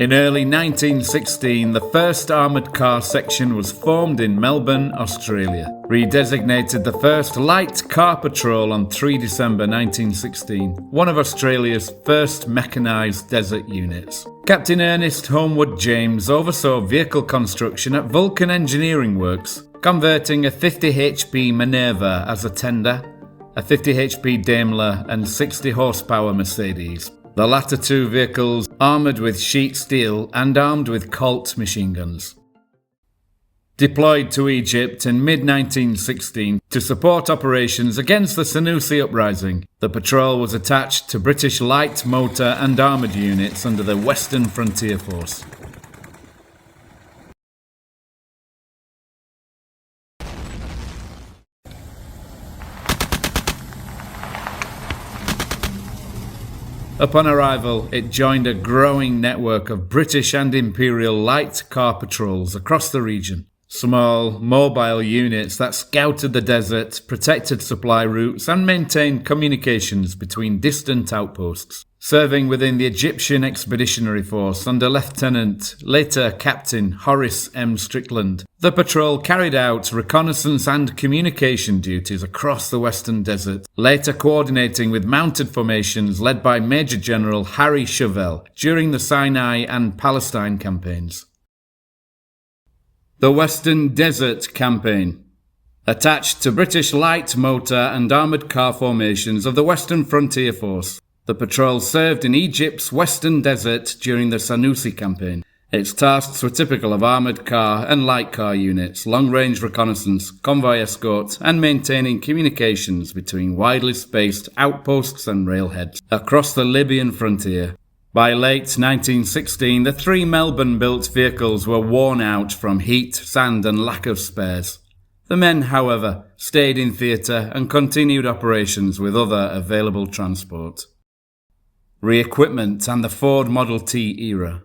In early 1916, the first armoured car section was formed in Melbourne, Australia, redesignated the first light car patrol on 3 December 1916, one of Australia's first mechanised desert units. Captain Ernest Homewood James oversaw vehicle construction at Vulcan Engineering Works, converting a 50 HP Minerva as a tender, a 50 HP Daimler and 60 horsepower Mercedes. The latter two vehicles armoured with sheet steel and armed with Colt machine guns. Deployed to Egypt in mid-1916 to support operations against the Senussi uprising, the patrol was attached to British light, motor and armoured units under the Western Frontier Force. Upon arrival, it joined a growing network of British and Imperial light car patrols across the region. Small, mobile units that scouted the desert, protected supply routes and maintained communications between distant outposts. Serving within the Egyptian Expeditionary Force under Lieutenant, later Captain Horace M. Strickland, the patrol carried out reconnaissance and communication duties across the Western Desert, later coordinating with mounted formations led by Major General Harry Chauvel during the Sinai and Palestine campaigns. The Western Desert Campaign. Attached to British light, motor and armoured car formations of the Western Frontier Force, the patrol served in Egypt's Western Desert during the Senussi campaign. Its tasks were typical of armoured car and light car units, long-range reconnaissance, convoy escort, and maintaining communications between widely spaced outposts and railheads across the Libyan frontier. By late 1916, the three Melbourne-built vehicles were worn out from heat, sand, and lack of spares. The men, however, stayed in theatre and continued operations with other available transport. Re-equipment and the Ford Model T era.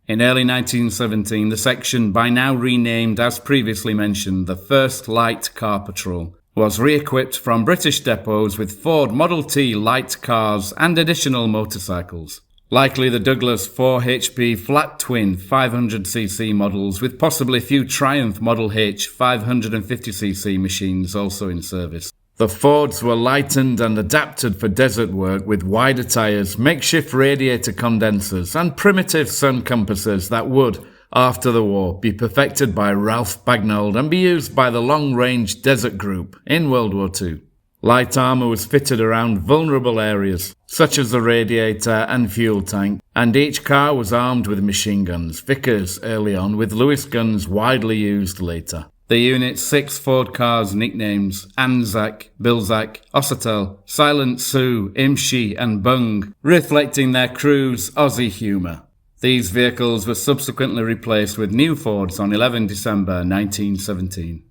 In early 1917, the section, by now renamed as previously mentioned, the First Light Car Patrol, was re-equipped from British depots with Ford Model T light cars and additional motorcycles. Likely the Douglas 4 HP flat twin 500cc models with possibly a few Triumph Model H 550cc machines also in service. The Fords were lightened and adapted for desert work with wider tyres, makeshift radiator condensers and primitive sun compasses that would, after the war, be perfected by Ralph Bagnold and be used by the Long-Range Desert Group in World War II. Light armour was fitted around vulnerable areas, such as the radiator and fuel tank, and each car was armed with machine guns, Vickers early on, with Lewis guns widely used later. The unit's 6 Ford cars nicknames Anzac, Bilzac, Ossatel, Silent Sioux, Imshi and Bung, reflecting their crew's Aussie humour. These vehicles were subsequently replaced with new Fords on 11 December 1917.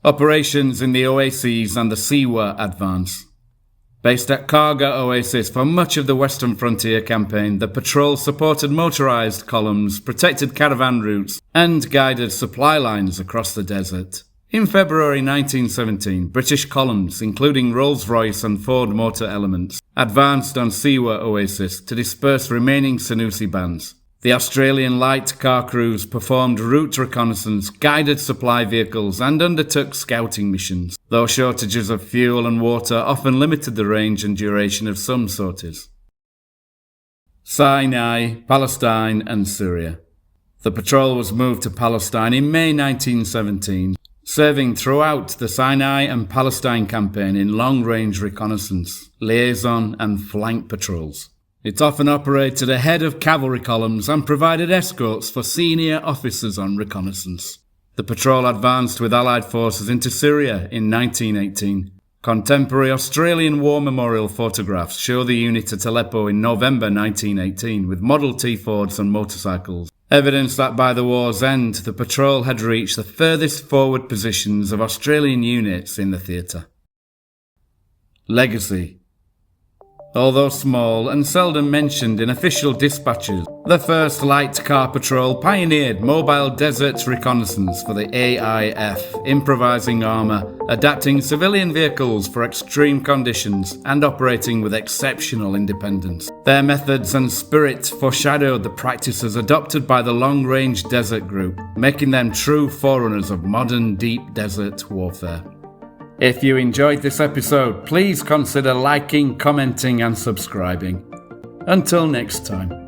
Operations in the Oases and the Siwa advance. Based at Karga Oasis for much of the Western Frontier campaign, the patrol supported motorised columns, protected caravan routes, and guided supply lines across the desert. In February 1917, British columns, including Rolls-Royce and Ford motor elements, advanced on Siwa Oasis to disperse remaining Senussi bands. The Australian light car crews performed route reconnaissance, guided supply vehicles and undertook scouting missions, though shortages of fuel and water often limited the range and duration of some sorties. Sinai, Palestine and Syria. The patrol was moved to Palestine in May 1917, serving throughout the Sinai and Palestine campaign in long-range reconnaissance, liaison and flank patrols. It often operated ahead of cavalry columns and provided escorts for senior officers on reconnaissance. The patrol advanced with Allied forces into Syria in 1918. Contemporary Australian War Memorial photographs show the unit at Aleppo in November 1918 with Model T Fords and motorcycles, evidence that by the war's end the patrol had reached the furthest forward positions of Australian units in the theatre. Legacy. Although small and seldom mentioned in official dispatches, the 1st Light Car Patrol pioneered mobile desert reconnaissance for the AIF, improvising armour, adapting civilian vehicles for extreme conditions, and operating with exceptional independence. Their methods and spirit foreshadowed the practices adopted by the Long Range Desert Group, making them true forerunners of modern deep desert warfare. If you enjoyed this episode, please consider liking, commenting, and subscribing. Until next time.